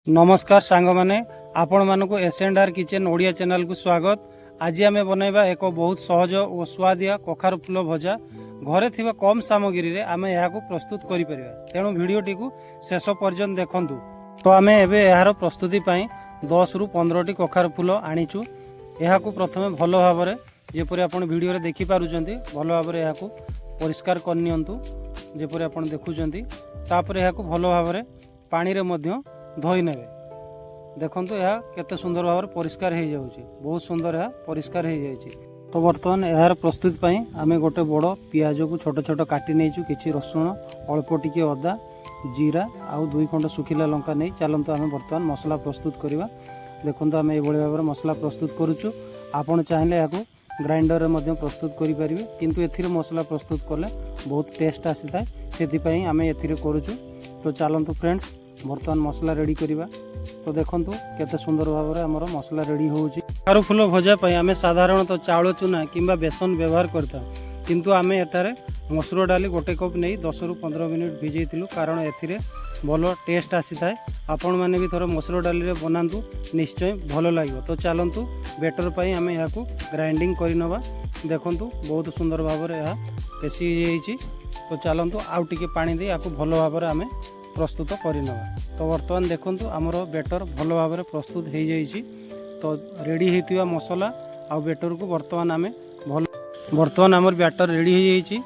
नमस्कार सांग माने आपण मानक एस&आर किचन ओडिया चैनल को स्वागत। आज आम बनैबा एक बहुत सहज और स्वादिया कखारु फूल भजा। घरे थिबा कम सामग्री रे आमे यहाँ को प्रस्तुत करि परिबा, तेणु भिडियोटी को शेष पर्यंत देखंतु। तो आमे एबे यार प्रस्तुति पई 10 रु 15 टी कखारु फूल आनिचु। यहाँ को प्रथमे भलो भाबरे जेपरि आपण वीडियो रे देखि पारुचंती भलो भाबरे यहाँ को परिष्कार करनियंतु जेपरि आपण देखुचंती। तापर यहाँ को भलो भाबरे पानी रे मध्य धोई नेबे। देखंतु यह केते सुंदर भाव परिष्कार हो जाउची, बहुत सुंदर यह परिष्कार हो जाइए। तो बर्तमान यार प्रस्तुति पई आमे गोटे बड़ पियाज को छोट छोट काटी नेचु, किछि रसुण, अल्प टिके अदा, जीरा आउ 2 खंड सुखिला लंका नहीं। चलंतु आमे बर्तमान मसला प्रस्तुत करबा। देखंतु आमे ए भली भाव मसला प्रस्तुत करूछु। आपण चाहिले याकू ग्राइंडर रे मध्य प्रस्तुत करि परिबे, किंतु एथिरे मसला प्रस्तुत करले बहुत टेस्ट आसीता, सेति पई आमे एथिरे करूछु। तो चलंतु फ्रेंड्स बर्तमान मसला रेडी करिबा। तो देखंतु केते सुंदर भाव रे हमर मसला रेडी होउची। कखारु फूल भजा पई आमे साधारणतः चाउल चूना किंबा बेसन व्यवहार करता, किंतु आमे एटारे मसूर डाली गोटे कप नहीं 10 रु 15 मिनिट भिजेइतिलु, कारण एथिरे भलो टेस्ट आसीता। आपण माने भी थोड़ा मसूर डाली रे बनांतु, निश्चय भलो लागिवो। तो चलंतु बेटर पई आमे याकू ग्राइंडिंग करि नबा। देखंतु बहुत सुंदर भाव रे या पेसी हेइची। तो चलंतु आउ टिके पानी दे याकू भलो भाव रे आमे प्रस्तुत करनवा। तो बर्तमान देखंतु आमर बेटर भलो भाव रे प्रस्तुत हो जाइए। तो रेडी होइतिबा मसला आ बेटर को बर्तमान आमे भलो बर्तमान आमर बैटर रेडी हो जाइए।